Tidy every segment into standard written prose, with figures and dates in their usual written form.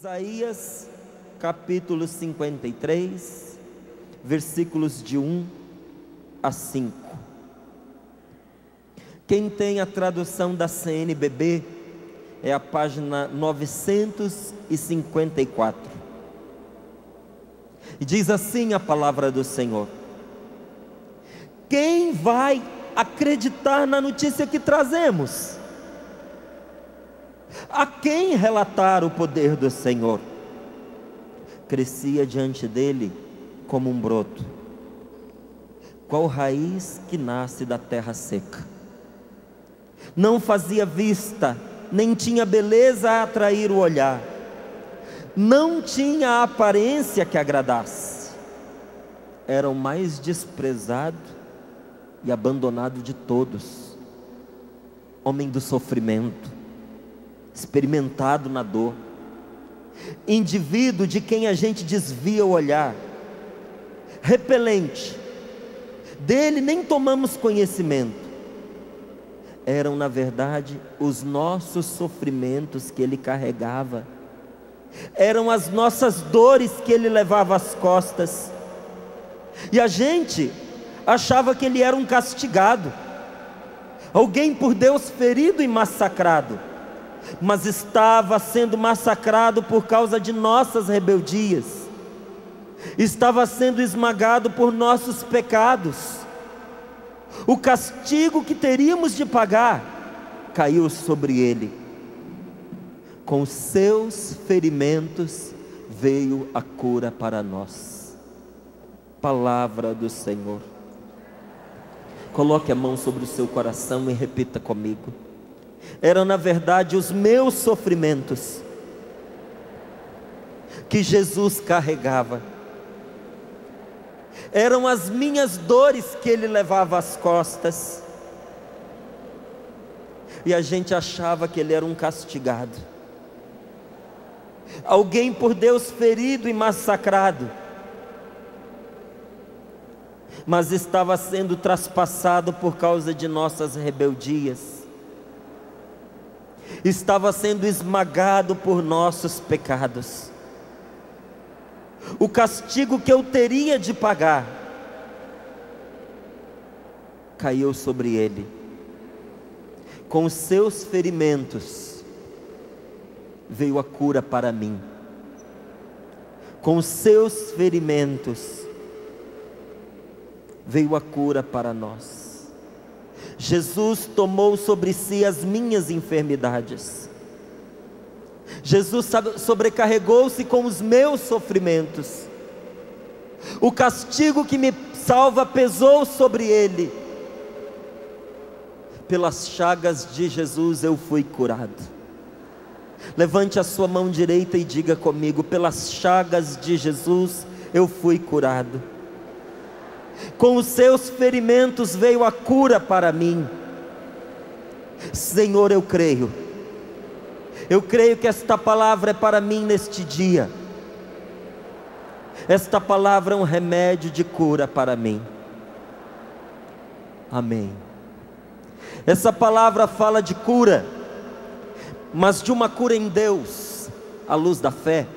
Isaías capítulo 53, versículos de 1 a 5. Quem tem a tradução da CNBB é a página 954. E diz assim a palavra do Senhor: quem vai acreditar na notícia que trazemos? A quem relatar o poder do Senhor? Crescia diante dele como um broto, qual raiz que nasce da terra seca. Não fazia vista, nem tinha beleza a atrair o olhar, não tinha a aparência que agradasse. Era o mais desprezado e abandonado de todos, homem do sofrimento, experimentado na dor, indivíduo de quem a gente desvia o olhar, repelente, dele nem tomamos conhecimento. Eram na verdade os nossos sofrimentos que ele carregava, eram as nossas dores que ele levava às costas, e a gente achava que ele era um castigado, alguém por Deus ferido e massacrado, mas estava sendo massacrado por causa de nossas rebeldias, estava sendo esmagado por nossos pecados. O castigo que teríamos de pagar caiu sobre ele. Com os seus ferimentos veio a cura para nós. Palavra do Senhor. Coloque a mão sobre o seu coração e repita comigo: eram na verdade os meus sofrimentos que Jesus carregava, eram as minhas dores que ele levava às costas, e a gente achava que ele era um castigado, alguém por Deus ferido e massacrado, mas estava sendo traspassado por causa de nossas rebeldias, estava sendo esmagado por nossos pecados. O castigo que eu teria de pagar caiu sobre ele. Com os seus ferimentos veio a cura para mim. Com os seus ferimentos veio a cura para nós. Jesus tomou sobre si as minhas enfermidades. Jesus sobrecarregou-se com os meus sofrimentos. O castigo que me salva pesou sobre ele. Pelas chagas de Jesus eu fui curado. Levante a sua mão direita e diga comigo: pelas chagas de Jesus eu fui curado. Com os seus ferimentos veio a cura para mim. Senhor, eu creio que esta palavra é para mim neste dia. Esta palavra é um remédio de cura para mim. Amém. Essa palavra fala de cura, mas de uma cura em Deus, à luz da fé.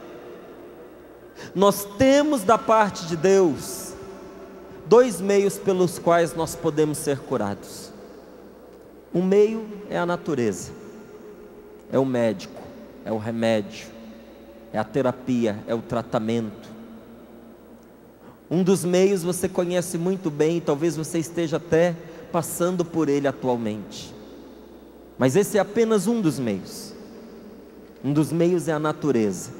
Nós temos da parte de Deus dois meios pelos quais nós podemos ser curados. Um meio é a natureza, é o médico, é o remédio, é a terapia, é o tratamento. Um dos meios você conhece muito bem, talvez você esteja até passando por ele atualmente, mas esse é apenas um dos meios. Um dos meios é a natureza,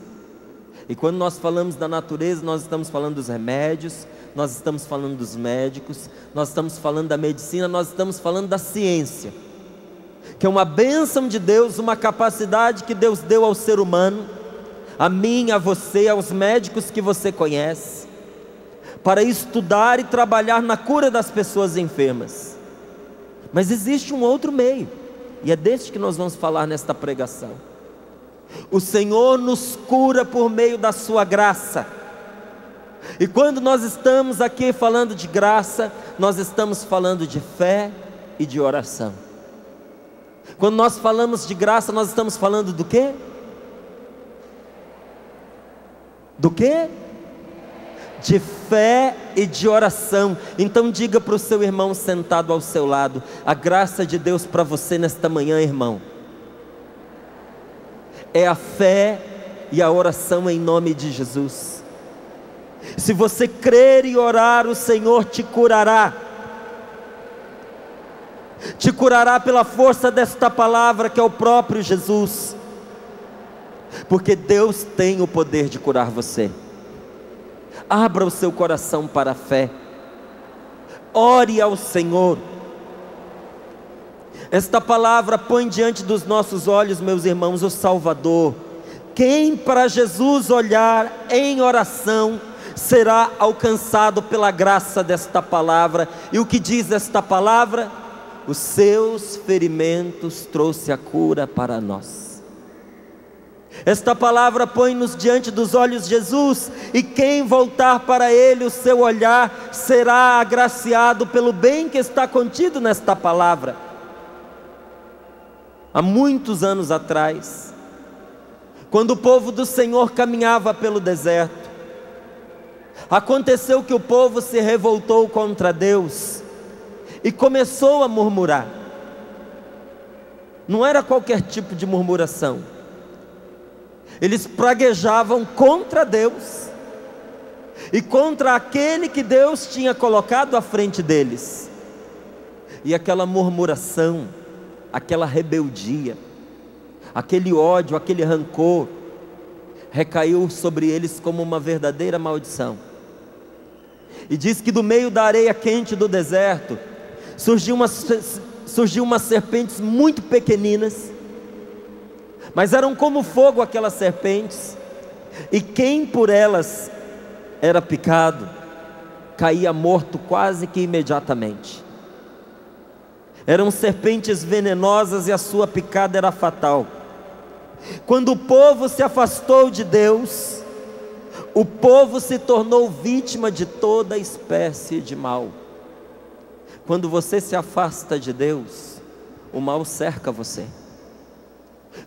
e quando nós falamos da natureza, nós estamos falando dos remédios, nós estamos falando dos médicos, nós estamos falando da medicina, nós estamos falando da ciência, que é uma bênção de Deus, uma capacidade que Deus deu ao ser humano, a mim, a você, aos médicos que você conhece, para estudar e trabalhar na cura das pessoas enfermas. Mas existe um outro meio, e é deste que nós vamos falar nesta pregação. O Senhor nos cura por meio da sua graça. E quando nós estamos aqui falando de graça, nós estamos falando de fé e de oração. Quando nós falamos de graça, nós estamos falando do quê? Do quê? De fé e de oração. Então diga para o seu irmão sentado ao seu lado: a graça de Deus para você nesta manhã, irmão, é a fé e a oração em nome de Jesus. Se você crer e orar, o Senhor te curará. Te curará pela força desta palavra, que é o próprio Jesus. Porque Deus tem o poder de curar você. Abra o seu coração para a fé. Ore ao Senhor. Esta palavra põe diante dos nossos olhos, meus irmãos, o Salvador. Quem para Jesus olhar em oração será alcançado pela graça desta palavra. E o que diz esta palavra? Os seus ferimentos trouxe a cura para nós. Esta palavra põe-nos diante dos olhos de Jesus, e quem voltar para Ele o seu olhar será agraciado pelo bem que está contido nesta palavra. Há muitos anos atrás, quando o povo do Senhor caminhava pelo deserto, aconteceu que o povo se revoltou contra Deus e começou a murmurar. Não era qualquer tipo de murmuração. Eles praguejavam contra Deus e contra aquele que Deus tinha colocado à frente deles. E aquela murmuração, aquela rebeldia, aquele ódio, aquele rancor, recaiu sobre eles como uma verdadeira maldição. E diz que do meio da areia quente do deserto surgiu umas serpentes muito pequeninas, mas eram como fogo aquelas serpentes, e quem por elas era picado, caía morto quase que imediatamente. Eram serpentes venenosas e a sua picada era fatal. Quando o povo se afastou de Deus, o povo se tornou vítima de toda espécie de mal. Quando você se afasta de Deus, o mal cerca você.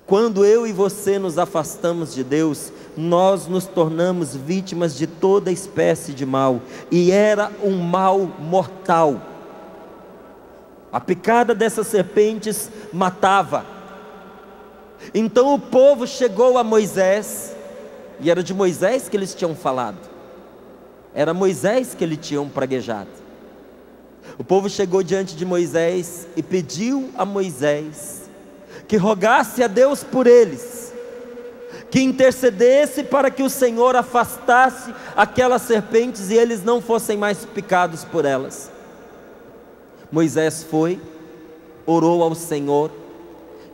Quando eu e você nos afastamos de Deus, nós nos tornamos vítimas de toda espécie de mal, e era um mal mortal. A picada dessas serpentes matava. Então o povo chegou a Moisés, e era de Moisés que eles tinham falado, era Moisés que eles tinham praguejado. O povo chegou diante de Moisés e pediu a Moisés que rogasse a Deus por eles, que intercedesse para que o Senhor afastasse aquelas serpentes e eles não fossem mais picados por elas. Moisés foi, orou ao Senhor,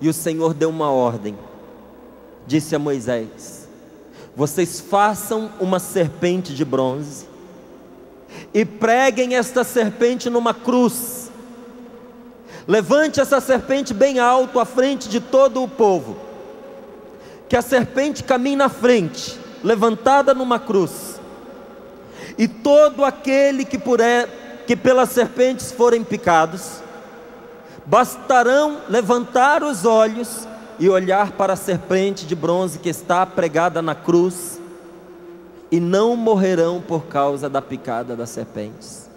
e o Senhor deu uma ordem. Disse a Moisés: vocês façam uma serpente de bronze e preguem esta serpente numa cruz. Levante essa serpente bem alto à frente de todo o povo, que a serpente caminhe na frente, levantada numa cruz, e todo aquele que pelas serpentes forem picados, bastarão levantar os olhos e olhar para a serpente de bronze que está pregada na cruz, e não morrerão por causa da picada das serpentes.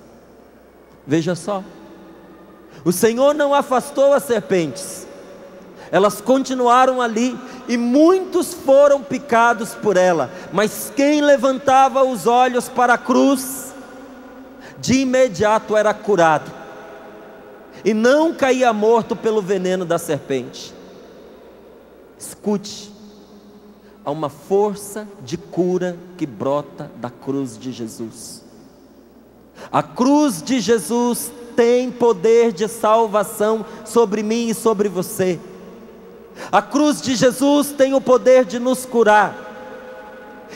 Veja só, o Senhor não afastou as serpentes, elas continuaram ali, e muitos foram picados por ela, mas quem levantava os olhos para a cruz, de imediato era curado, e não caía morto pelo veneno da serpente. Escute, há uma força de cura que brota da cruz de Jesus. A cruz de Jesus tem poder de salvação sobre mim e sobre você. A cruz de Jesus tem o poder de nos curar.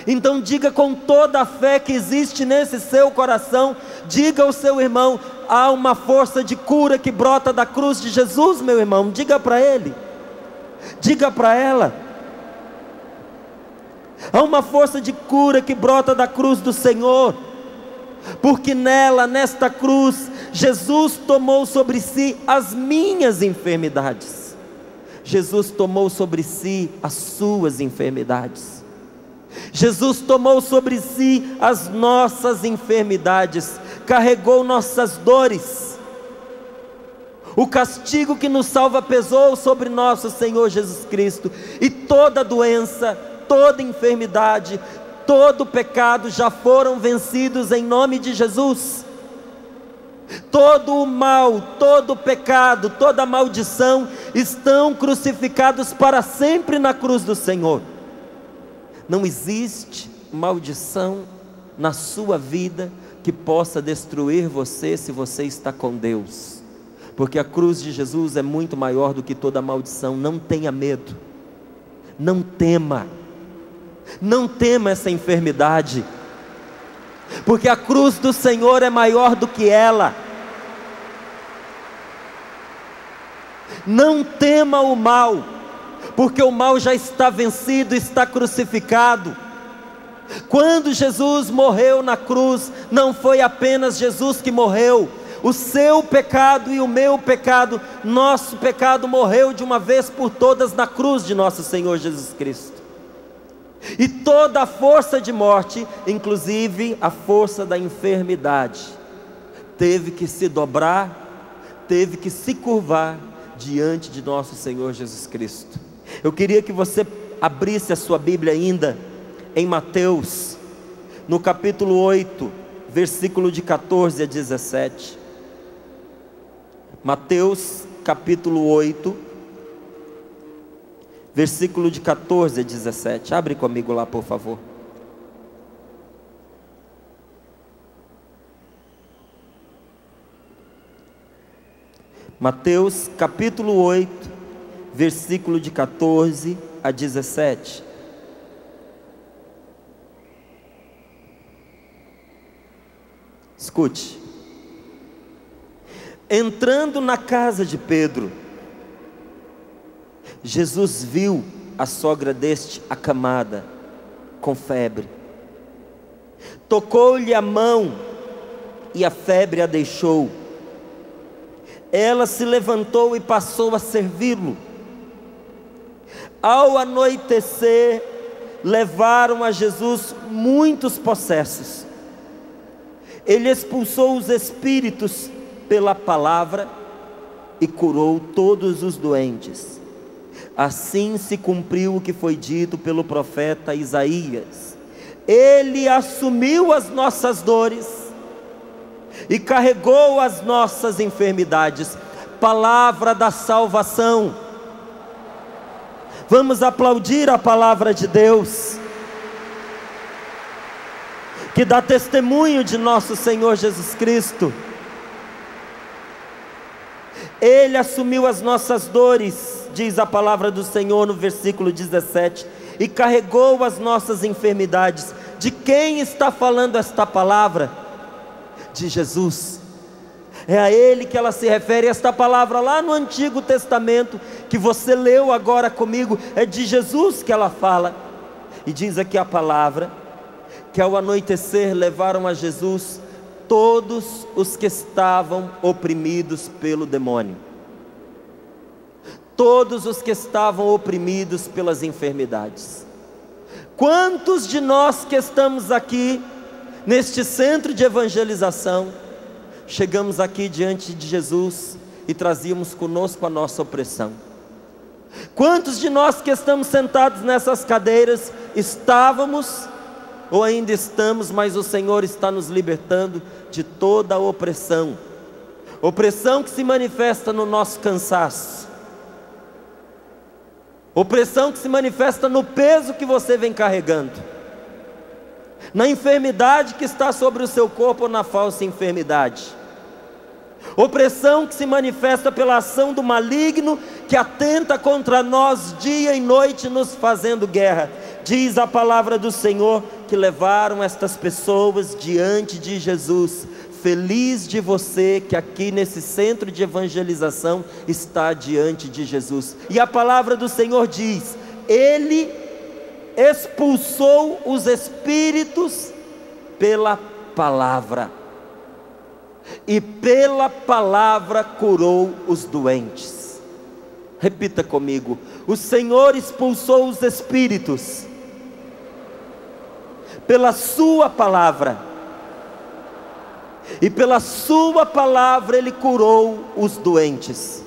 Então diga com toda a fé que existe nesse seu coração, diga ao seu irmão: há uma força de cura que brota da cruz de Jesus, meu irmão. Diga para ele, diga para ela. Há uma força de cura que brota da cruz do Senhor, porque nesta cruz, Jesus tomou sobre si as minhas enfermidades. Jesus tomou sobre si as suas enfermidades. Jesus tomou sobre si as nossas enfermidades, carregou nossas dores. O castigo que nos salva pesou sobre nosso Senhor Jesus Cristo, e toda doença, toda enfermidade, todo pecado já foram vencidos em nome de Jesus. Todo o mal, todo o pecado, toda a maldição estão crucificados para sempre na cruz do Senhor. Não existe maldição na sua vida que possa destruir você se você está com Deus, porque a cruz de Jesus é muito maior do que toda maldição. Não tenha medo, não tema essa enfermidade, porque a cruz do Senhor é maior do que ela. Não tema o mal, porque o mal já está vencido, está crucificado. Quando Jesus morreu na cruz, não foi apenas Jesus que morreu, o seu pecado e o meu pecado, nosso pecado morreu de uma vez por todas na cruz de nosso Senhor Jesus Cristo. E toda a força de morte, inclusive a força da enfermidade, teve que se dobrar, teve que se curvar diante de nosso Senhor Jesus Cristo. Eu queria que você abrisse a sua Bíblia ainda em Mateus, no capítulo 8, versículo de 14 a 17. Mateus capítulo 8, versículo de 14 a 17. Abre comigo lá, por favor. Mateus capítulo 8, versículo de 14 a 17. Escute. Entrando na casa de Pedro, Jesus viu a sogra deste acamada, com febre. Tocou-lhe a mão e a febre a deixou. Ela se levantou e passou a servi-lo. Ao anoitecer, levaram a Jesus muitos possessos. Ele expulsou os espíritos pela palavra e curou todos os doentes. Assim se cumpriu o que foi dito pelo profeta Isaías: Ele assumiu as nossas dores e carregou as nossas enfermidades. Palavra da salvação. Vamos aplaudir a palavra de Deus, que dá testemunho de nosso Senhor Jesus Cristo. Ele assumiu as nossas dores, diz a palavra do Senhor no versículo 17, e carregou as nossas enfermidades. De quem está falando esta palavra? De Jesus. É a Ele que ela se refere. Esta palavra lá no Antigo Testamento, que você leu agora comigo, é de Jesus que ela fala. E diz aqui a palavra, que ao anoitecer levaram a Jesus todos os que estavam oprimidos pelo demônio, todos os que estavam oprimidos pelas enfermidades. Quantos de nós que estamos aqui neste centro de evangelização, chegamos aqui diante de Jesus e trazíamos conosco a nossa opressão? Quantos de nós que estamos sentados nessas cadeiras estávamos ou ainda estamos, mas o Senhor está nos libertando de toda a opressão, opressão que se manifesta no nosso cansaço, opressão que se manifesta no peso que você vem carregando, na enfermidade que está sobre o seu corpo ou na falsa enfermidade, opressão que se manifesta pela ação do maligno que atenta contra nós dia e noite, nos fazendo guerra. Diz a palavra do Senhor que levaram estas pessoas diante de Jesus. Feliz de você que aqui nesse centro de evangelização está diante de Jesus. E a palavra do Senhor diz: Ele expulsou os espíritos pela palavra, e pela palavra curou os doentes. Repita comigo: o Senhor expulsou os espíritos pela sua palavra. E pela sua palavra Ele curou os doentes.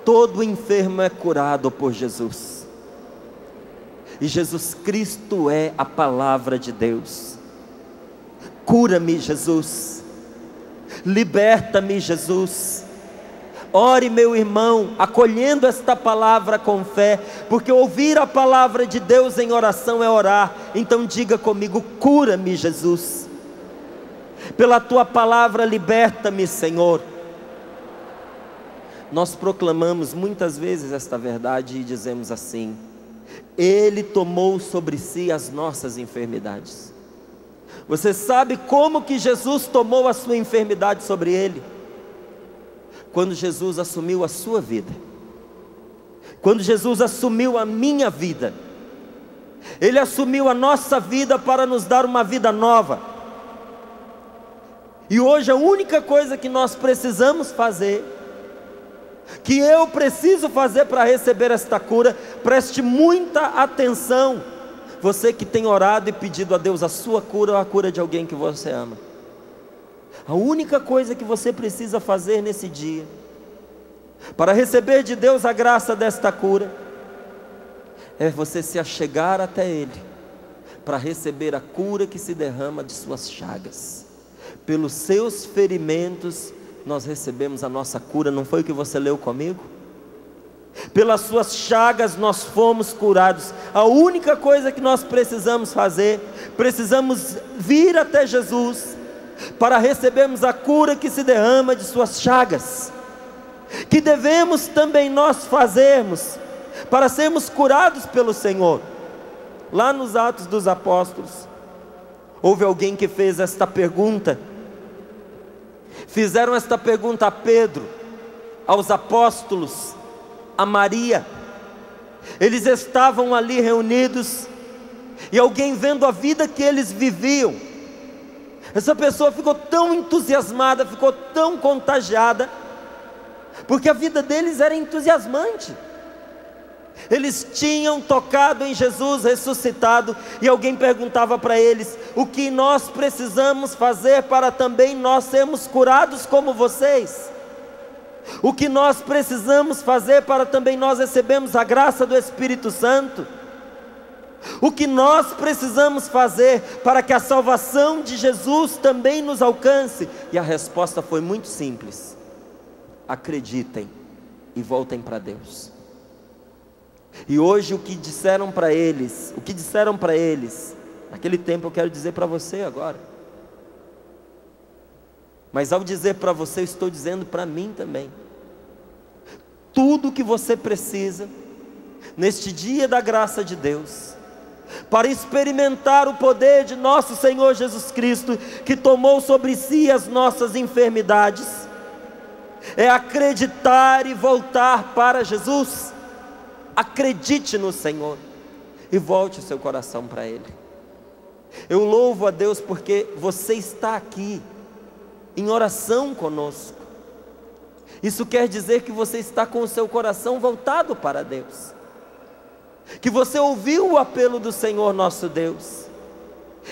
Todo enfermo é curado por Jesus. E Jesus Cristo é a palavra de Deus. Cura-me, Jesus. Liberta-me, Jesus. Ore, meu irmão, acolhendo esta palavra com fé, porque ouvir a palavra de Deus em oração é orar. Então diga comigo: cura-me, Jesus. Pela tua palavra, liberta-me, Senhor. Nós proclamamos muitas vezes esta verdade e dizemos assim: Ele tomou sobre si as nossas enfermidades. Você sabe como que Jesus tomou a sua enfermidade sobre Ele? Quando Jesus assumiu a sua vida, quando Jesus assumiu a minha vida, Ele assumiu a nossa vida para nos dar uma vida nova. E hoje a única coisa que nós precisamos fazer, que eu preciso fazer para receber esta cura, preste muita atenção, você que tem orado e pedido a Deus a sua cura ou a cura de alguém que você ama. A única coisa que você precisa fazer nesse dia, para receber de Deus a graça desta cura, é você se achegar até Ele, para receber a cura que se derrama de suas chagas. Pelos seus ferimentos nós recebemos a nossa cura. Não foi o que você leu comigo? Pelas suas chagas nós fomos curados. A única coisa que nós precisamos fazer, precisamos vir até Jesus, para recebermos a cura que se derrama de suas chagas. Que devemos também nós fazermos, para sermos curados pelo Senhor? Lá nos Atos dos Apóstolos, houve alguém que fez esta pergunta. Fizeram esta pergunta a Pedro, aos apóstolos, a Maria. Eles estavam ali reunidos, e alguém vendo a vida que eles viviam, essa pessoa ficou tão entusiasmada, ficou tão contagiada, porque a vida deles era entusiasmante. Eles tinham tocado em Jesus ressuscitado, e alguém perguntava para eles: o que nós precisamos fazer para também nós sermos curados como vocês? O que nós precisamos fazer para também nós recebermos a graça do Espírito Santo? O que nós precisamos fazer para que a salvação de Jesus também nos alcance? E a resposta foi muito simples: acreditem e voltem para Deus. E hoje o que disseram para eles, naquele tempo eu quero dizer para você agora. Mas ao dizer para você, eu estou dizendo para mim também. Tudo o que você precisa, neste dia da graça de Deus, para experimentar o poder de nosso Senhor Jesus Cristo, que tomou sobre si as nossas enfermidades, é acreditar e voltar para Jesus. Acredite no Senhor e volte o seu coração para Ele. Eu louvo a Deus porque você está aqui em oração conosco. Isso quer dizer que você está com o seu coração voltado para Deus, que você ouviu o apelo do Senhor nosso Deus,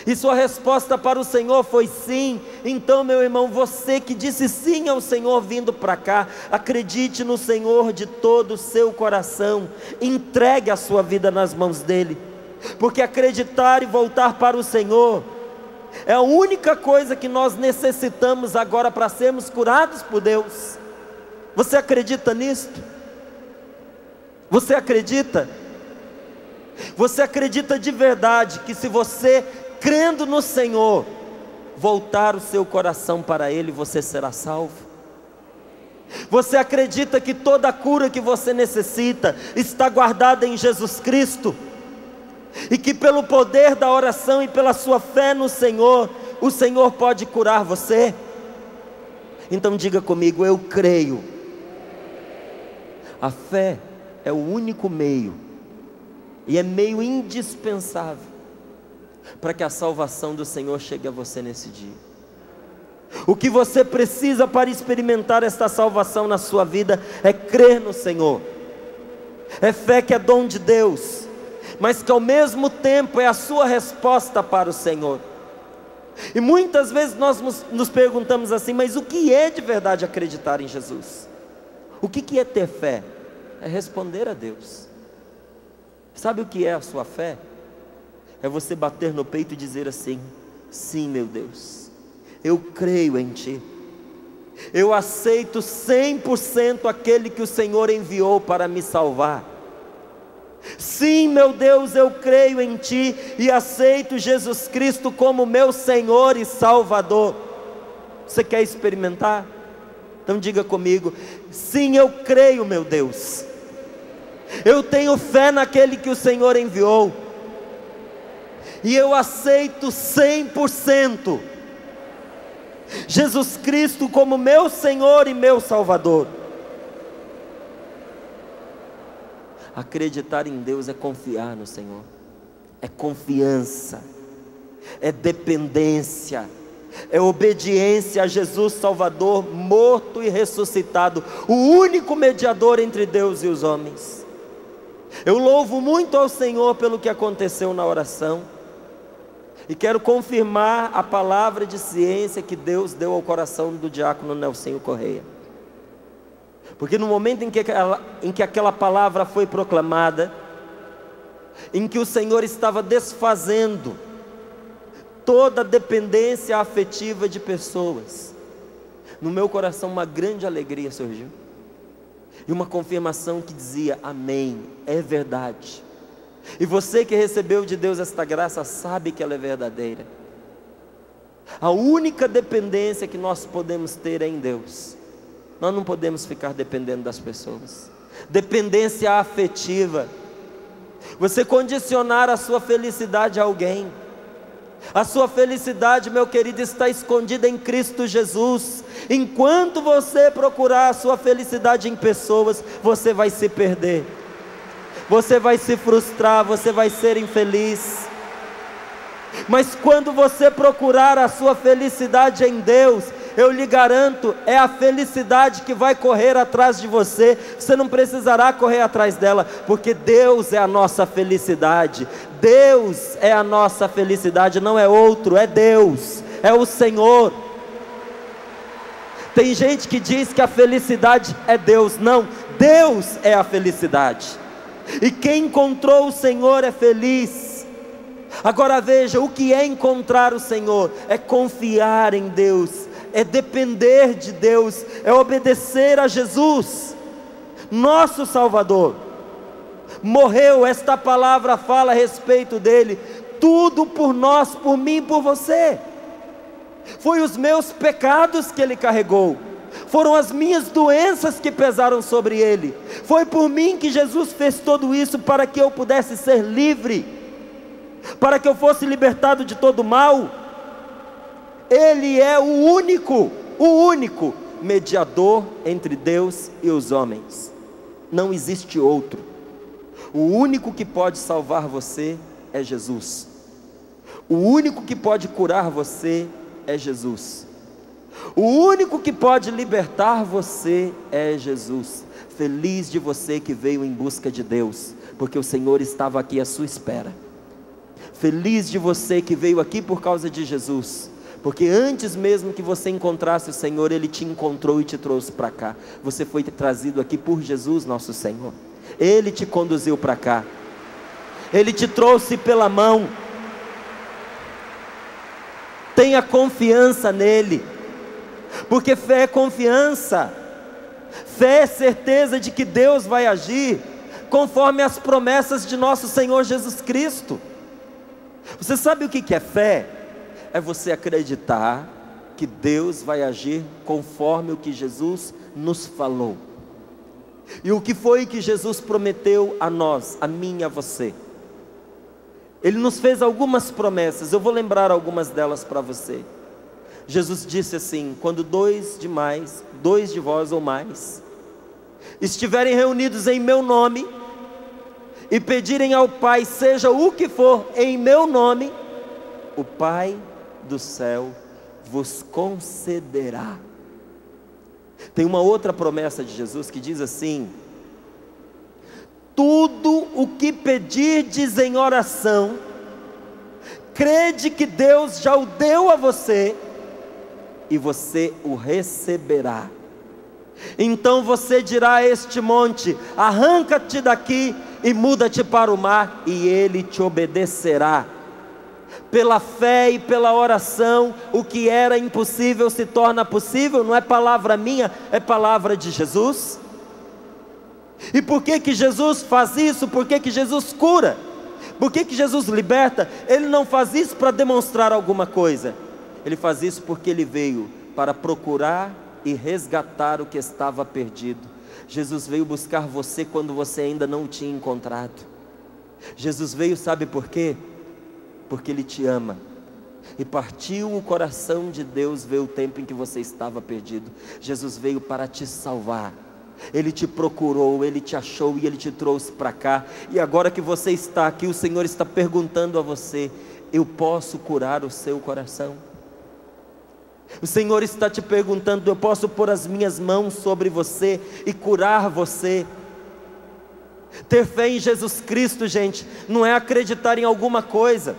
e sua resposta para o Senhor foi sim. Então, meu irmão, você que disse sim ao Senhor vindo para cá, acredite no Senhor de todo o seu coração, entregue a sua vida nas mãos dEle, porque acreditar e voltar para o Senhor é a única coisa que nós necessitamos agora para sermos curados por Deus. Você acredita nisto? Você acredita? Você acredita de verdade que se você, crendo no Senhor, voltar o seu coração para Ele, você será salvo? Você acredita que toda a cura que você necessita está guardada em Jesus Cristo? E que pelo poder da oração e pela sua fé no Senhor, o Senhor pode curar você? Então diga comigo: eu creio. A fé é o único meio, e é meio indispensável, para que a salvação do Senhor chegue a você nesse dia. O que você precisa para experimentar esta salvação na sua vida é crer no Senhor. É fé que é dom de Deus, mas que ao mesmo tempo é a sua resposta para o Senhor. E muitas vezes nós nos perguntamos assim: mas o que é de verdade acreditar em Jesus? O que é ter fé? É responder a Deus. Sabe o que é a sua fé? É você bater no peito e dizer assim: sim, meu Deus, eu creio em Ti, eu aceito 100% aquele que o Senhor enviou para me salvar. Sim, meu Deus, eu creio em Ti e aceito Jesus Cristo como meu Senhor e Salvador. Você quer experimentar? Então diga comigo: sim, eu creio, meu Deus, eu tenho fé naquele que o Senhor enviou, e eu aceito 100% Jesus Cristo como meu Senhor e meu Salvador. Acreditar em Deus é confiar no Senhor, é confiança, é dependência, é obediência a Jesus Salvador, morto e ressuscitado, o único mediador entre Deus e os homens. Eu louvo muito ao Senhor pelo que aconteceu na oração, e quero confirmar a palavra de ciência que Deus deu ao coração do diácono Nelsinho Correia. Porque no momento em que aquela palavra foi proclamada, em que o Senhor estava desfazendo toda a dependência afetiva de pessoas, no meu coração uma grande alegria surgiu, e uma confirmação que dizia: amém, é verdade. E você que recebeu de Deus esta graça sabe que ela é verdadeira. A única dependência que nós podemos ter é em Deus. Nós não podemos ficar dependendo das pessoas. Dependência afetiva, você condicionar a sua felicidade a alguém. A sua felicidade, meu querido, está escondida em Cristo Jesus. Enquanto você procurar a sua felicidade em pessoas, você vai se perder, você vai se frustrar, você vai ser infeliz. Mas quando você procurar a sua felicidade em Deus, eu lhe garanto, é a felicidade que vai correr atrás de você. Você não precisará correr atrás dela, porque Deus é a nossa felicidade. Deus é a nossa felicidade, não é outro, é Deus, é o Senhor. Tem gente que diz que a felicidade é Deus. Não, Deus é a felicidade, e quem encontrou o Senhor é feliz. Agora veja, o que é encontrar o Senhor? É confiar em Deus, é depender de Deus, é obedecer a Jesus, nosso Salvador. Morreu, esta palavra fala a respeito dele, tudo por nós, por mim e por você. Foi os meus pecados que ele carregou, foram as minhas doenças que pesaram sobre ele. Foi por mim que Jesus fez tudo isso, para que eu pudesse ser livre, para que eu fosse libertado de todo mal. Ele é o único mediador entre Deus e os homens. Não existe outro. O único que pode salvar você é Jesus. O único que pode curar você é Jesus. O único que pode libertar você é Jesus. Feliz de você que veio em busca de Deus, porque o Senhor estava aqui à sua espera. Feliz de você que veio aqui por causa de Jesus, porque antes mesmo que você encontrasse o Senhor, Ele te encontrou e te trouxe para cá. Você foi trazido aqui por Jesus, nosso Senhor. Ele te conduziu para cá, Ele te trouxe pela mão. Tenha confiança nele, porque fé é confiança, fé é certeza de que Deus vai agir conforme as promessas de nosso Senhor Jesus Cristo. Você sabe o que é fé? É você acreditar que Deus vai agir conforme o que Jesus nos falou. E o que foi que Jesus prometeu a nós, a mim e a você? Ele nos fez algumas promessas, eu vou lembrar algumas delas para você. Jesus disse assim: quando dois de vós ou mais estiverem reunidos em meu nome, e pedirem ao Pai, seja o que for, em meu nome, o Pai do céu vos concederá. Tem uma outra promessa de Jesus que diz assim: tudo o que pedirdes em oração, crede que Deus já o deu a você, e você o receberá. Então você dirá a este monte: arranca-te daqui e muda-te para o mar, e ele te obedecerá. Pela fé e pela oração, o que era impossível se torna possível. Não é palavra minha, é palavra de Jesus. E por que que Jesus faz isso? Por que que Jesus cura? Por que que Jesus liberta? Ele não faz isso para demonstrar alguma coisa. Ele faz isso porque Ele veio para procurar e resgatar o que estava perdido. Jesus veio buscar você quando você ainda não o tinha encontrado. Jesus veio, sabe por quê? Porque Ele te ama. E partiu o coração de Deus ver o tempo em que você estava perdido. Jesus veio para te salvar. Ele te procurou, Ele te achou e Ele te trouxe para cá. E agora que você está aqui, o Senhor está perguntando a você: eu posso curar o seu coração? O Senhor está te perguntando: eu posso pôr as minhas mãos sobre você e curar você? Ter fé em Jesus Cristo, gente, não é acreditar em alguma coisa,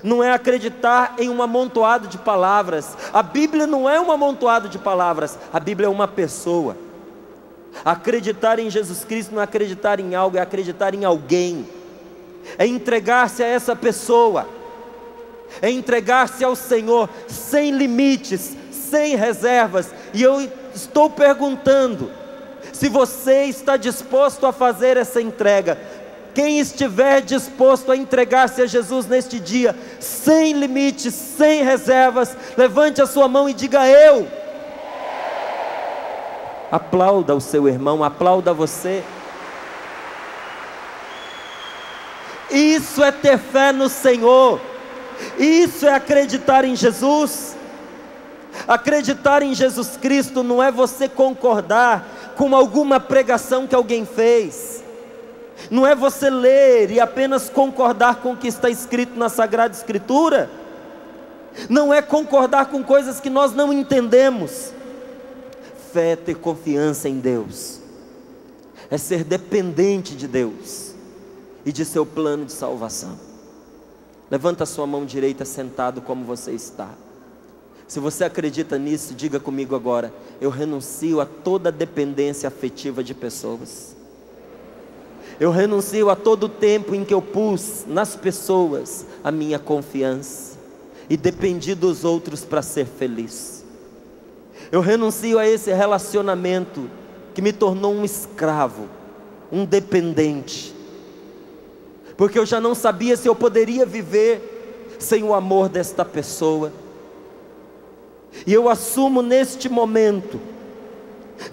não é acreditar em um amontoado de palavras. A Bíblia não é um amontoado de palavras, a Bíblia é uma pessoa. Acreditar em Jesus Cristo não é acreditar em algo, é acreditar em alguém, é entregar-se a essa pessoa, é entregar-se ao Senhor sem limites, sem reservas. E eu estou perguntando se você está disposto a fazer essa entrega. Quem estiver disposto a entregar-se a Jesus neste dia, sem limites, sem reservas, levante a sua mão e diga: eu. Aplauda o seu irmão, aplauda você. Isso é ter fé no Senhor. Isso é acreditar em Jesus. Acreditar em Jesus Cristo não é você concordar com alguma pregação que alguém fez. Não é você ler e apenas concordar com o que está escrito na Sagrada Escritura. Não é concordar com coisas que nós não entendemos. Fé é ter confiança em Deus, é ser dependente de Deus e de seu plano de salvação. Levanta a sua mão direita sentado como você está. Se você acredita nisso, diga comigo agora: eu renuncio a toda dependência afetiva de pessoas. Eu renuncio a todo o tempo em que eu pus nas pessoas a minha confiança e dependi dos outros para ser feliz. Eu renuncio a esse relacionamento que me tornou um escravo, um dependente, porque eu já não sabia se eu poderia viver sem o amor desta pessoa. E eu assumo neste momento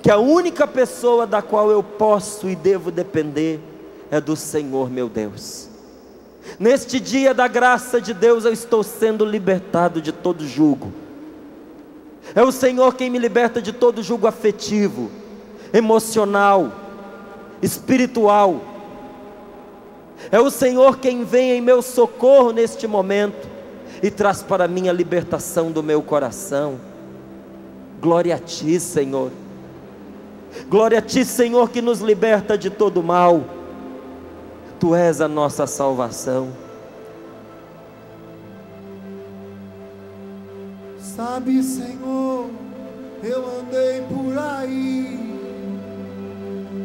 que a única pessoa da qual eu posso e devo depender é do Senhor meu Deus. Neste dia da graça de Deus, eu estou sendo libertado de todo jugo. É o Senhor quem me liberta de todo jugo afetivo, emocional, espiritual. É o Senhor quem vem em meu socorro neste momento e traz para mim a libertação do meu coração. Glória a Ti, Senhor. Glória a Ti, Senhor, que nos liberta de todo mal. Tu és a nossa salvação. Sabe, Senhor, eu andei por aí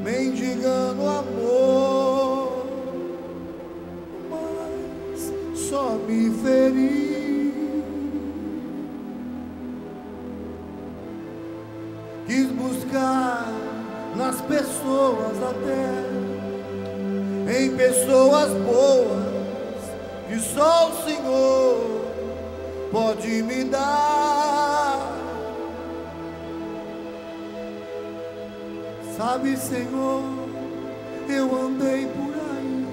mendigando amor, mas só me feri. Quis buscar nas pessoas da terra, em pessoas boas, que só o Senhor pode me dar. Sabe, Senhor, eu andei por aí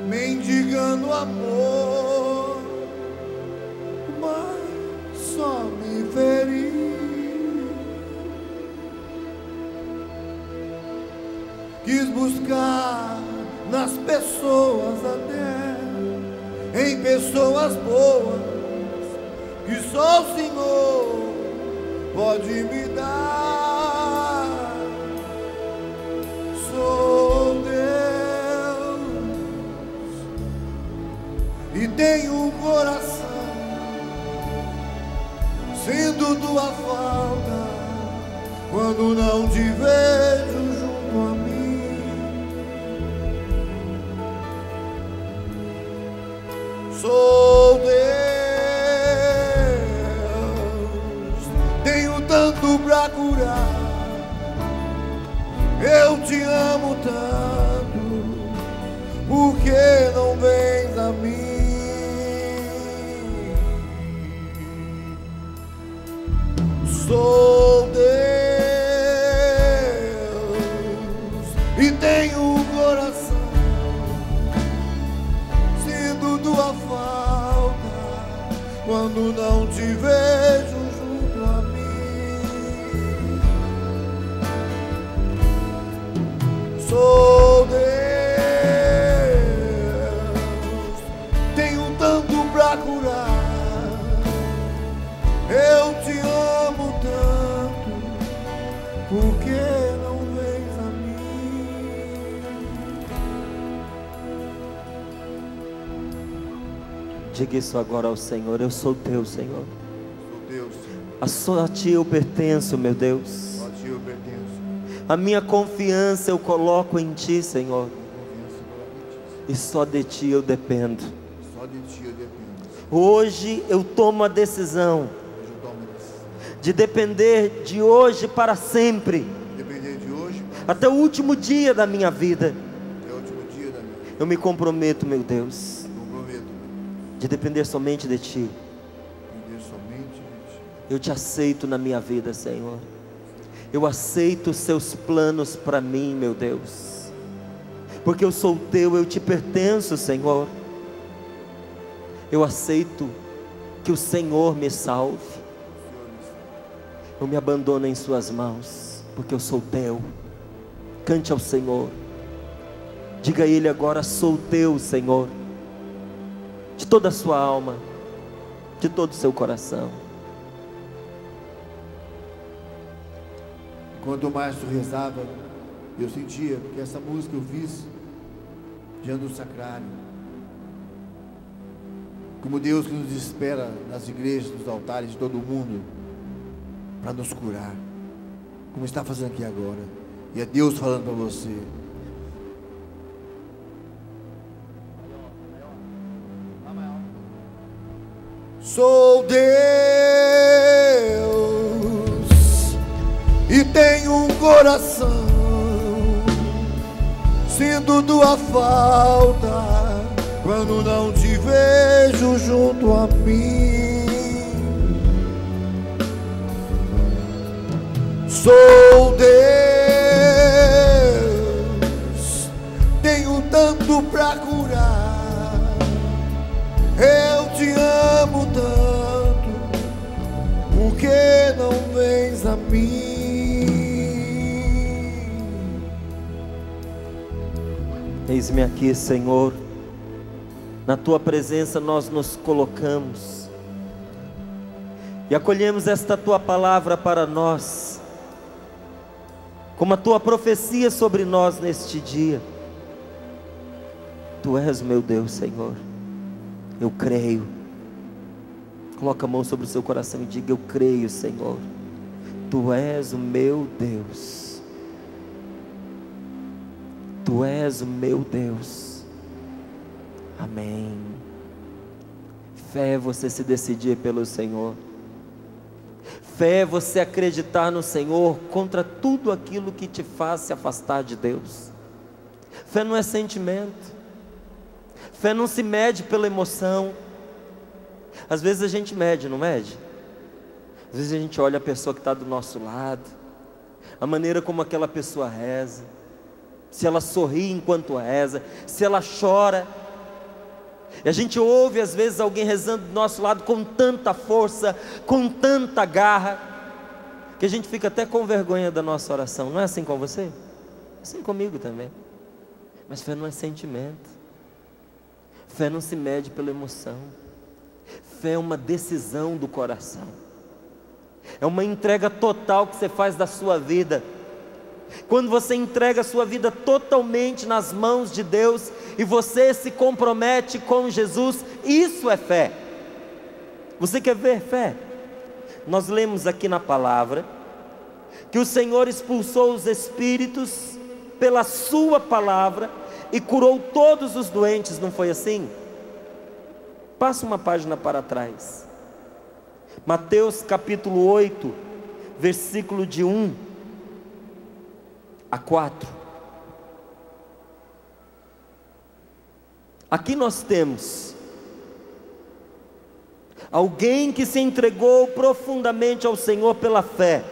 mendigando amor, mas só me feri. Quis buscar nas pessoas da terra, em pessoas boas, que só o Senhor pode me dar. Sou tenho um coração, sinto tua falta quando não te vejo junto a mim. Sou Deus, tenho tanto pra curar, eu te amo tanto, por que não vens a mim? Sou Deus e tenho um coração, sinto tua falta quando não te vejo junto a mim. Sou Deus, tenho tanto pra curar, eu te amo tanto, por que não vens a mim? Diga isso agora ao Senhor: eu sou teu, Senhor. Sou Deus, A ti eu pertenço, meu Deus. só a ti eu pertenço. A minha confiança eu coloco em ti, Senhor. Confiança pela E só de ti eu dependo. só de ti eu dependo. Hoje eu tomo a decisão Hoje eu tomo a decisão de depender de hoje para sempre, de depender de hoje até o último dia da minha vida. até o último dia da minha vida. Eu me comprometo, meu Deus, Comprometo de depender somente de ti. depender somente de ti. Eu te aceito na minha vida, Senhor. Eu aceito os seus planos para mim, meu Deus, porque eu sou teu, eu te pertenço, Senhor. Eu aceito que o Senhor me salve. Eu me abandono em suas mãos, porque eu sou teu. Cante ao Senhor, diga a Ele agora: sou teu, Senhor, de toda a sua alma, de todo o seu coração. Quanto mais tu rezava, eu sentia que essa música eu fiz diante do sacrário, como Deus que nos espera nas igrejas, nos altares de todo o mundo, para nos curar, como está fazendo aqui agora, e é Deus falando para você. Sou Deus e tenho um coração, sinto tua falta quando não te vejo junto a mim. Sou Deus, tenho tanto pra curar, eu te amo tanto, por que não vens a mim? Eis-me aqui, Senhor, na tua presença nós nos colocamos e acolhemos esta tua palavra para nós, como a tua profecia sobre nós neste dia. Tu és meu Deus, Senhor, eu creio. Coloca a mão sobre o seu coração e diga: eu creio, Senhor, tu és o meu Deus, tu és o meu Deus. Amém. Fé é você se decidir pelo Senhor. Fé é você acreditar no Senhor contra tudo aquilo que te faz se afastar de Deus. Fé não é sentimento. Fé não se mede pela emoção. Às vezes a gente mede, não mede? Às vezes a gente olha a pessoa que está do nosso lado, a maneira como aquela pessoa reza, se ela sorri enquanto reza, se ela chora. E a gente ouve às vezes alguém rezando do nosso lado com tanta força, com tanta garra, que a gente fica até com vergonha da nossa oração. Não é assim com você? É assim comigo também. Mas fé não é sentimento. Fé não se mede pela emoção. Fé é uma decisão do coração. É uma entrega total que você faz da sua vida. Quando você entrega a sua vida totalmente nas mãos de Deus e você se compromete com Jesus, isso é fé. Você quer ver fé? Nós lemos aqui na palavra que o Senhor expulsou os espíritos pela sua palavra e curou todos os doentes, não foi assim? Passa uma página para trás. Mateus capítulo 8, versículo de 1 a 4. Aqui nós temos alguém que se entregou profundamente ao Senhor pela fé.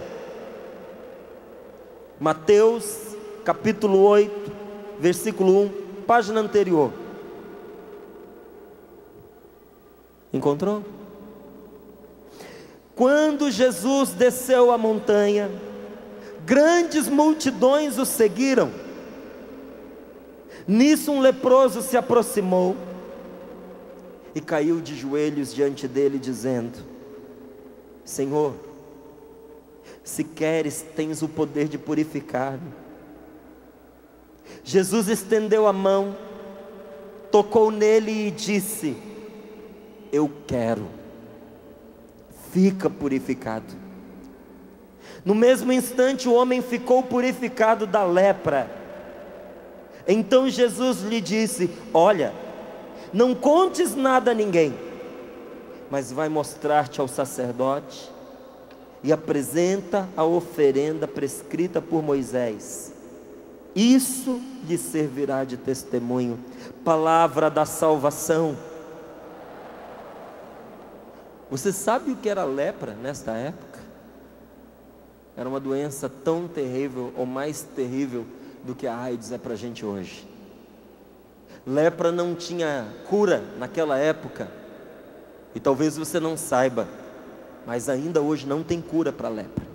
Mateus capítulo 8, versículo 1, página anterior. Encontrou? Quando Jesus desceu a montanha, grandes multidões o seguiram. Nisso um leproso se aproximou e caiu de joelhos diante dele, dizendo: Senhor, se queres, tens o poder de purificar-me. Jesus estendeu a mão, tocou nele e disse: eu quero, fica purificado. No mesmo instante o homem ficou purificado da lepra. Então Jesus lhe disse: olha, não contes nada a ninguém, mas vai mostrar-te ao sacerdote e apresenta a oferenda prescrita por Moisés. Isso lhe servirá de testemunho. Palavra da salvação. Você sabe o que era lepra nesta época? Era uma doença tão terrível, ou mais terrível do que a AIDS é para a gente hoje. Lepra não tinha cura naquela época, e talvez você não saiba, mas ainda hoje não tem cura para a lepra.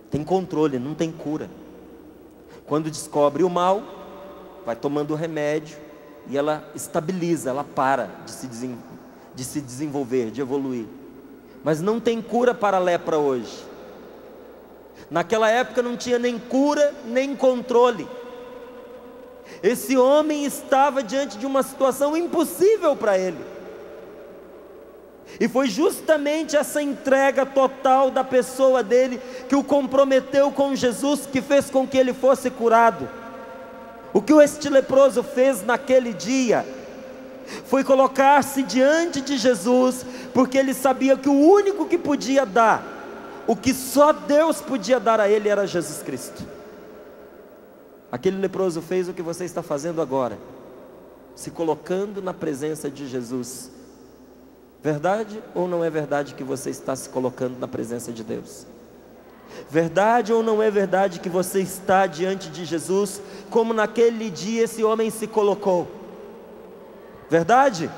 Tem controle, não tem cura. Quando descobre o mal, vai tomando remédio e ela estabiliza, ela para de se desenvolver, de evoluir. Mas não tem cura para a lepra hoje. Naquela época não tinha nem cura, nem controle. Esse homem estava diante de uma situação impossível para ele. E foi justamente essa entrega total da pessoa dele que o comprometeu com Jesus, que fez com que ele fosse curado. O que este leproso fez naquele dia foi colocar-se diante de Jesus, porque ele sabia que o único que podia dar, o que só Deus podia dar a ele, era Jesus Cristo. Aquele leproso fez o que você está fazendo agora, se colocando na presença de Jesus. Verdade ou não é verdade que você está se colocando na presença de Deus? Verdade ou não é verdade que você está diante de Jesus, como naquele dia esse homem se colocou? Verdade?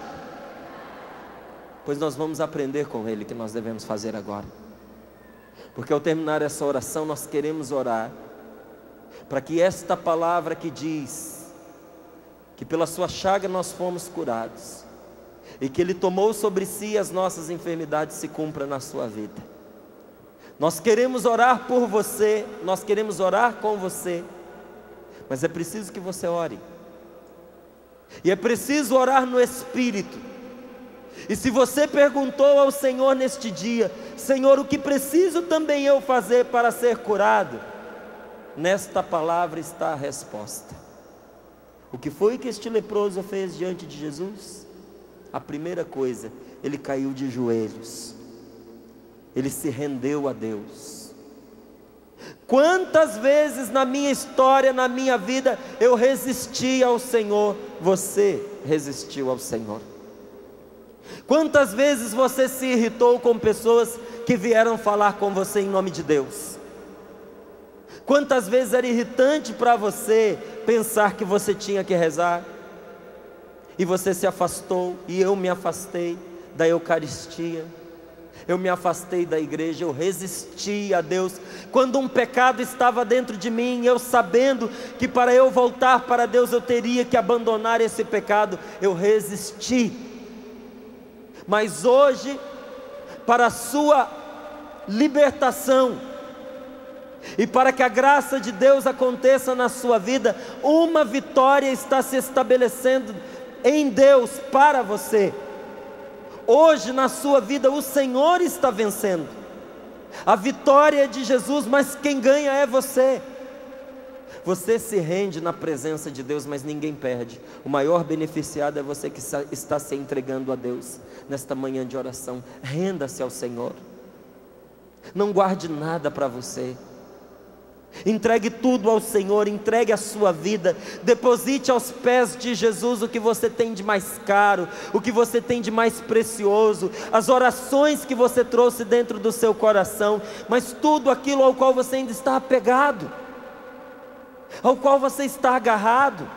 Pois nós vamos aprender com ele o que nós devemos fazer agora. Porque ao terminar essa oração, nós queremos orar para que esta palavra que diz que pela sua chaga nós fomos curados, e que Ele tomou sobre si as nossas enfermidades, se cumpra na sua vida. Nós queremos orar por você, nós queremos orar com você, mas é preciso que você ore, e é preciso orar no Espírito. E se você perguntou ao Senhor neste dia: Senhor, o que preciso também eu fazer para ser curado? Nesta palavra está a resposta. O que foi que este leproso fez diante de Jesus? A primeira coisa, ele caiu de joelhos, ele se rendeu a Deus. Quantas vezes na minha história, na minha vida, eu resisti ao Senhor? Você resistiu ao Senhor. Quantas vezes você se irritou com pessoas que vieram falar com você em nome de Deus? Quantas vezes era irritante para você pensar que você tinha que rezar, e você se afastou, e eu me afastei da Eucaristia, eu me afastei da igreja, eu resisti a Deus, quando um pecado estava dentro de mim, eu sabendo que para eu voltar para Deus eu teria que abandonar esse pecado, eu resisti. Mas hoje, para a sua libertação, E para que a graça de Deus aconteça na sua vida, uma vitória está se estabelecendo em Deus para você. Hoje na sua vida o Senhor está vencendo. A vitória é de Jesus, mas quem ganha é você. Você se rende na presença de Deus, mas ninguém perde. O maior beneficiado é você que está se entregando a Deus nesta manhã de oração. Renda-se ao Senhor. Não guarde nada para você. Entregue tudo ao Senhor, entregue a sua vida, deposite aos pés de Jesus o que você tem de mais caro, o que você tem de mais precioso, as orações que você trouxe dentro do seu coração, mas tudo aquilo ao qual você ainda está apegado, ao qual você está agarrado,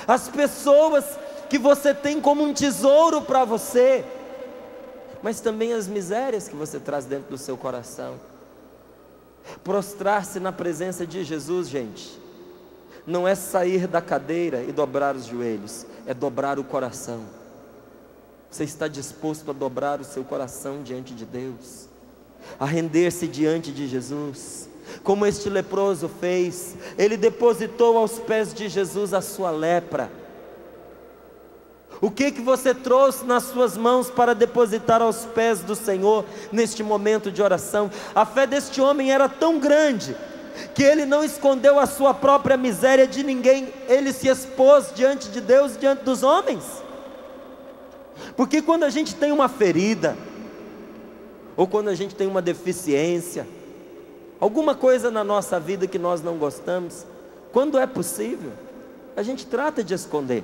as pessoas que você tem como um tesouro para você, mas também as misérias que você traz dentro do seu coração. Prostrar-se na presença de Jesus, gente, não é sair da cadeira e dobrar os joelhos, é dobrar o coração. Você está disposto a dobrar o seu coração diante de Deus, a render-se diante de Jesus, como este leproso fez? Ele depositou aos pés de Jesus a sua lepra. O que você trouxe nas suas mãos para depositar aos pés do Senhor neste momento de oração? A fé deste homem era tão grande que ele não escondeu a sua própria miséria de ninguém. Ele se expôs diante de Deus, diante dos homens. Porque quando a gente tem uma ferida, ou quando a gente tem uma deficiência, alguma coisa na nossa vida que nós não gostamos, quando é possível, a gente trata de esconder.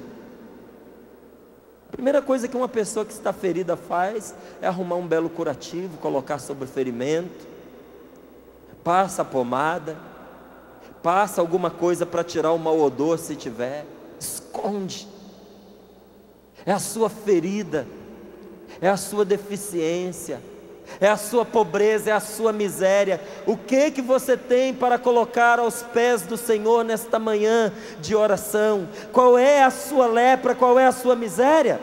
A primeira coisa que uma pessoa que está ferida faz é arrumar um belo curativo, colocar sobre o ferimento, passa a pomada, passa alguma coisa para tirar o mau odor se tiver, esconde. É a sua ferida, é a sua deficiência, é a sua pobreza, é a sua miséria. O que você tem para colocar aos pés do Senhor nesta manhã de oração? Qual é a sua lepra, qual é a sua miséria?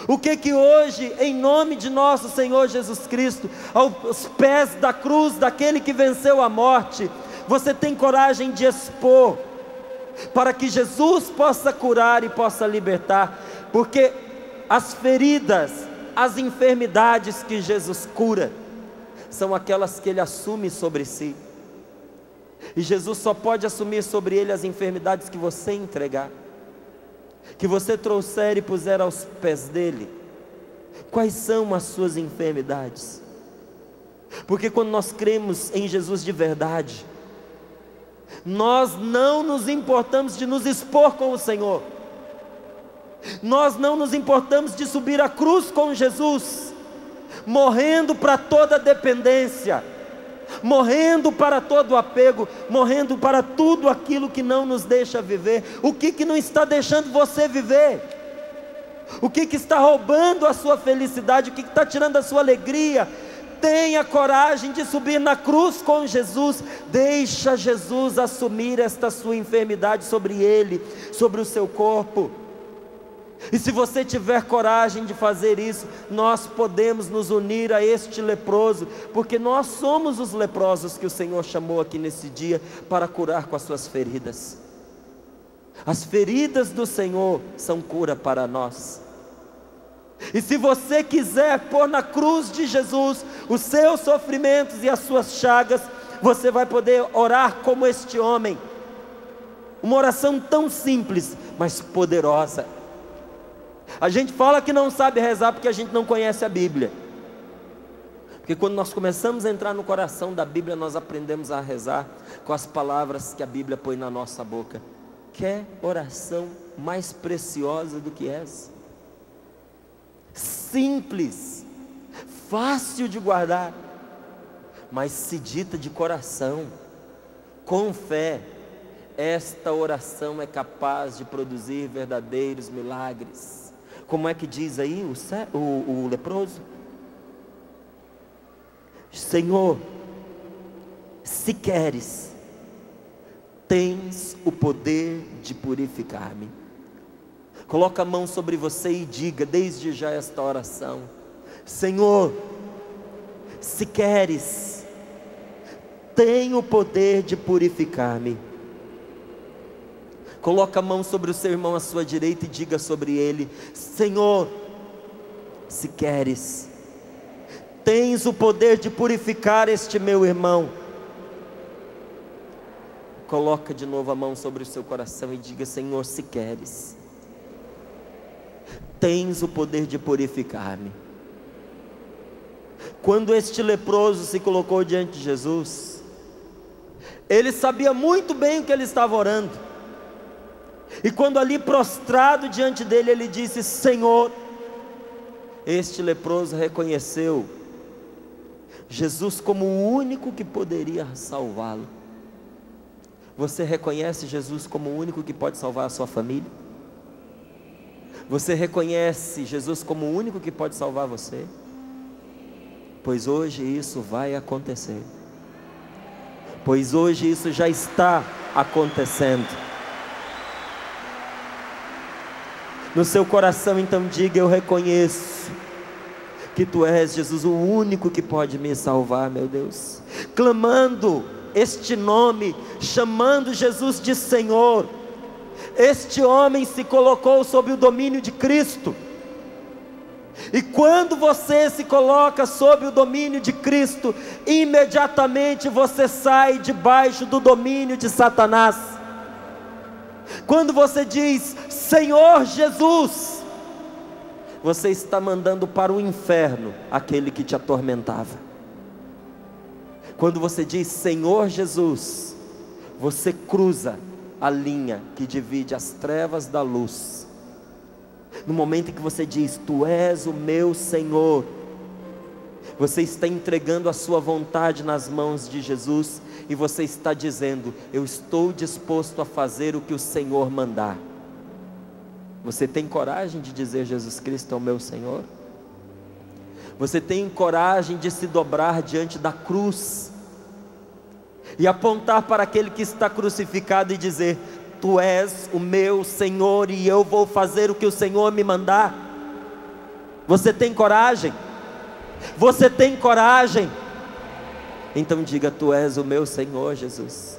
O que hoje, em nome de nosso Senhor Jesus Cristo, aos pés da cruz daquele que venceu a morte, você tem coragem de expor, para que Jesus possa curar e possa libertar? Porque as feridas, as enfermidades que Jesus cura, são aquelas que Ele assume sobre si. E Jesus só pode assumir sobre Ele as enfermidades que você entregar, que você trouxer e puser aos pés dEle. Quais são as suas enfermidades? Porque quando nós cremos em Jesus de verdade, nós não nos importamos de nos expor com o Senhor. Nós não nos importamos de subir a cruz com Jesus, morrendo para toda dependência, morrendo para todo apego, morrendo para tudo aquilo que não nos deixa viver. O que não está deixando você viver? O que está roubando a sua felicidade? O que está tirando a sua alegria? Tenha coragem de subir na cruz com Jesus. Deixa Jesus assumir esta sua enfermidade sobre Ele, sobre o seu corpo. E se você tiver coragem de fazer isso, nós podemos nos unir a este leproso, porque nós somos os leprosos que o Senhor chamou aqui nesse dia para curar com as suas feridas. As feridas do Senhor são cura para nós. E se você quiser pôr na cruz de Jesus os seus sofrimentos e as suas chagas, você vai poder orar como este homem. Uma oração tão simples, mas poderosa. A gente fala que não sabe rezar porque a gente não conhece a Bíblia. Porque quando nós começamos a entrar no coração da Bíblia, nós aprendemos a rezar com as palavras que a Bíblia põe na nossa boca. Quer oração mais preciosa do que essa? Simples, fácil de guardar, mas se dita de coração, com fé. Esta oração é capaz de produzir verdadeiros milagres. Como é que diz aí o leproso? Senhor, se queres, tens o poder de purificar-me. Coloca a mão sobre você e diga desde já esta oração: Senhor, se queres, tem o poder de purificar-me. Coloca a mão sobre o seu irmão à sua direita e diga sobre ele: Senhor, se queres, tens o poder de purificar este meu irmão. Coloca de novo a mão sobre o seu coração e diga: Senhor, se queres, tens o poder de purificar-me. Quando este leproso se colocou diante de Jesus, ele sabia muito bem o que ele estava orando. E quando ali prostrado diante dele, ele disse: Senhor, este leproso reconheceu Jesus como o único que poderia salvá-lo. Você reconhece Jesus como o único que pode salvar a sua família? Você reconhece Jesus como o único que pode salvar você? Pois hoje isso vai acontecer. Pois hoje isso já está acontecendo. No seu coração então diga: eu reconheço que Tu és, Jesus, o único que pode me salvar, meu Deus. Clamando este nome, chamando Jesus de Senhor, este homem se colocou sob o domínio de Cristo. E quando você se coloca sob o domínio de Cristo, imediatamente você sai debaixo do domínio de Satanás. Quando você diz Senhor Jesus, você está mandando para o inferno aquele que te atormentava. Quando você diz Senhor Jesus, você cruza a linha que divide as trevas da luz. No momento em que você diz Tu és o meu Senhor, você está entregando a sua vontade nas mãos de Jesus, e você está dizendo: eu estou disposto a fazer o que o Senhor mandar. Você tem coragem de dizer Jesus Cristo é o meu Senhor? Você tem coragem de se dobrar diante da cruz e apontar para aquele que está crucificado e dizer: Tu és o meu Senhor e eu vou fazer o que o Senhor me mandar? Você tem coragem? Você tem coragem? Então diga: Tu és o meu Senhor, Jesus.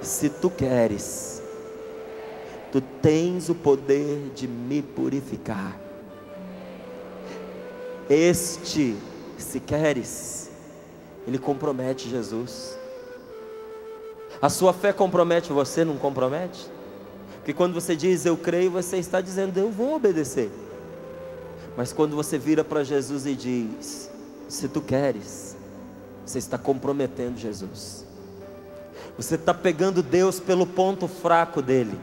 Se Tu queres, Tu tens o poder de me purificar. Este, se queres, ele compromete Jesus. A sua fé compromete você, não compromete? Porque quando você diz eu creio, você está dizendo eu vou obedecer. Mas quando você vira para Jesus e diz se Tu queres, você está comprometendo Jesus. Você está pegando Deus pelo ponto fraco dele.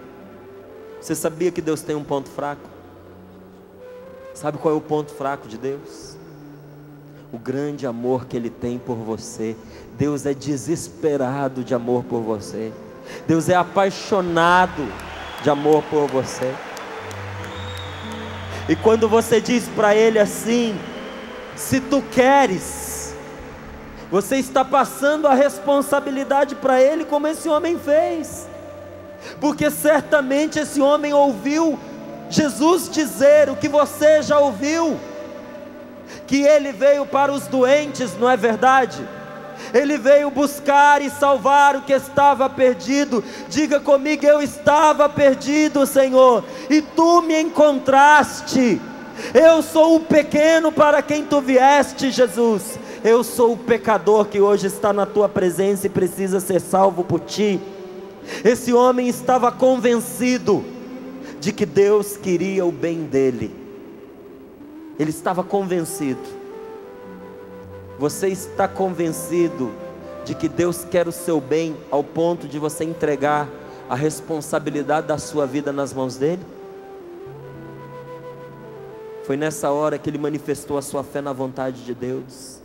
Você sabia que Deus tem um ponto fraco? Sabe qual é o ponto fraco de Deus? O grande amor que Ele tem por você. Deus é desesperado de amor por você. Deus é apaixonado de amor por você. E quando você diz para Ele assim, se Tu queres, você está passando a responsabilidade para Ele, como esse homem fez. Porque certamente esse homem ouviu Jesus dizer o que você já ouviu, que Ele veio para os doentes, não é verdade? Ele veio buscar e salvar o que estava perdido. Diga comigo: eu estava perdido, Senhor, e Tu me encontraste. Eu sou o pequeno para quem Tu vieste, Jesus. Eu sou o pecador que hoje está na Tua presença e precisa ser salvo por Ti. Esse homem estava convencido de que Deus queria o bem dele. Ele estava convencido. Você está convencido de que Deus quer o seu bem ao ponto de você entregar a responsabilidade da sua vida nas mãos dele? Foi nessa hora que ele manifestou a sua fé na vontade de Deus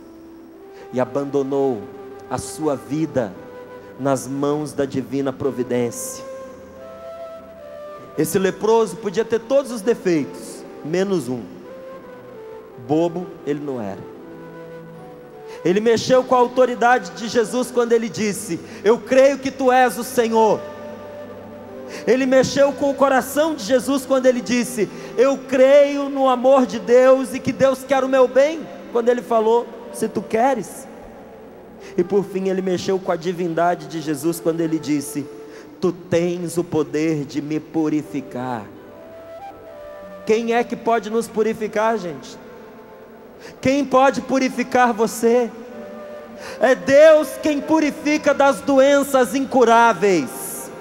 e abandonou a sua vida nas mãos da divina providência. Esse leproso podia ter todos os defeitos, menos um: bobo ele não era. Ele mexeu com a autoridade de Jesus quando ele disse: eu creio que Tu és o Senhor. Ele mexeu com o coração de Jesus quando ele disse: eu creio no amor de Deus e que Deus quer o meu bem, quando ele falou: se Tu queres. E por fim ele mexeu com a divindade de Jesus quando ele disse: tu tens o poder de me purificar. Quem é que pode nos purificar, gente? Quem pode purificar você? É Deus quem purifica das doenças incuráveis.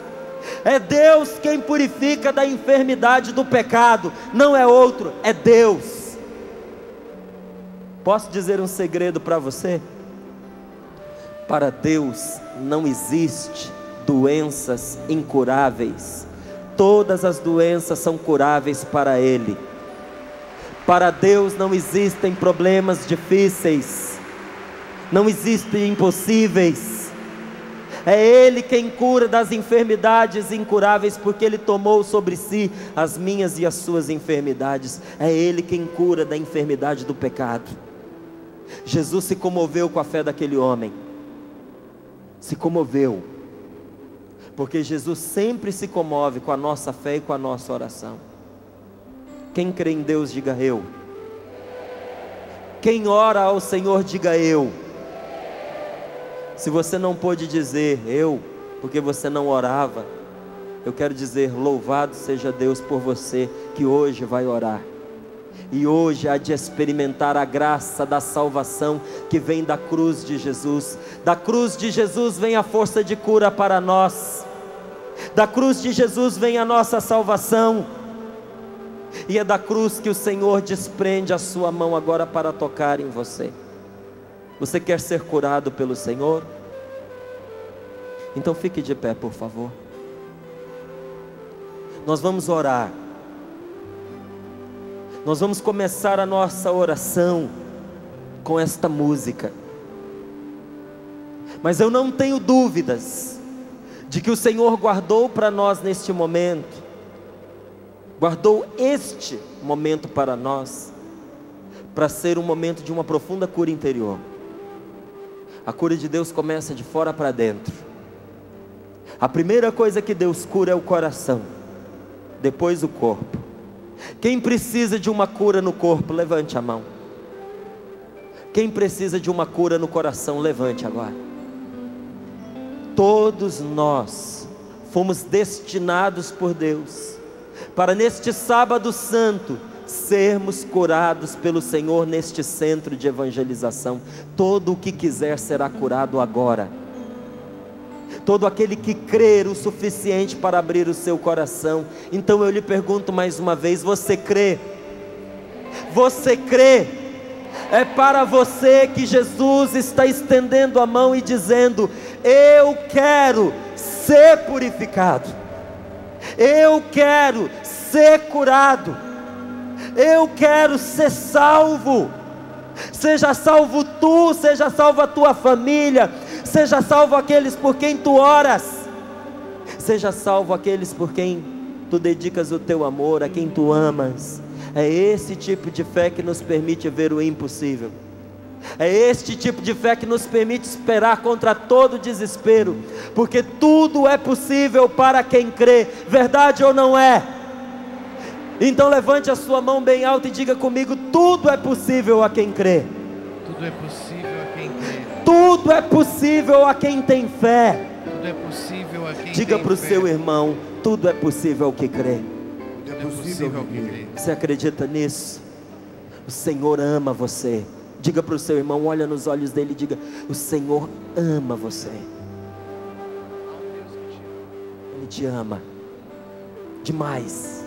É Deus quem purifica da enfermidade do pecado. Não é outro, é Deus. Posso dizer um segredo para você? Para Deus não existe doenças incuráveis. Todas as doenças são curáveis para Ele. Para Deus não existem problemas difíceis, não existem impossíveis. É Ele quem cura das enfermidades incuráveis, porque Ele tomou sobre si as minhas e as suas enfermidades. É Ele quem cura da enfermidade do pecado. Jesus se comoveu com a fé daquele homem, se comoveu, porque Jesus sempre se comove com a nossa fé e com a nossa oração. Quem crê em Deus, diga eu. Quem ora ao Senhor, diga eu. Se você não pôde dizer eu, porque você não orava, eu quero dizer: louvado seja Deus por você que hoje vai orar. E hoje há de experimentar a graça da salvação que vem da cruz de Jesus. Da cruz de Jesus vem a força de cura para nós. Da cruz de Jesus vem a nossa salvação. E é da cruz que o Senhor desprende a sua mão agora para tocar em você. Você quer ser curado pelo Senhor? Então fique de pé, por favor. Nós vamos orar. Nós vamos começar a nossa oração com esta música. Mas eu não tenho dúvidas de que o Senhor guardou para nós neste momento, guardou este momento para nós, para ser um momento de uma profunda cura interior. A cura de Deus começa de fora para dentro. A primeira coisa que Deus cura é o coração, depois o corpo. Quem precisa de uma cura no corpo, levante a mão. Quem precisa de uma cura no coração, levante agora. Todos nós fomos destinados por Deus para neste sábado santo sermos curados pelo Senhor neste centro de evangelização. Todo o que quiser será curado agora. Todo aquele que crer o suficiente para abrir o seu coração. Então eu lhe pergunto mais uma vez: você crê? Você crê? É para você que Jesus está estendendo a mão e dizendo: eu quero ser purificado, eu quero ser curado, eu quero ser salvo. Seja salvo tu, seja salvo a tua família, seja salvo aqueles por quem tu oras, seja salvo aqueles por quem tu dedicas o teu amor, a quem tu amas. É esse tipo de fé que nos permite ver o impossível. É este tipo de fé que nos permite esperar contra todo desespero, porque tudo é possível para quem crê. Verdade ou não é? Então levante a sua mão bem alta e diga comigo: tudo é possível a quem crê. Tudo é possível a quem crê. Tudo é possível a quem tem fé. Tudo é possível a quem Diga tem para o fé. seu irmão: tudo é possível ao que crê. Tudo é possível ao que crê. Você acredita nisso? O Senhor ama você. Diga para o seu irmão, olha nos olhos dele e diga: o Senhor ama você. Ele te ama demais.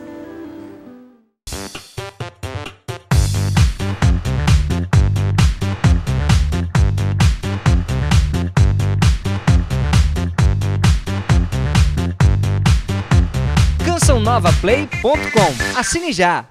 CançãoNovaPlay.com. Assine já!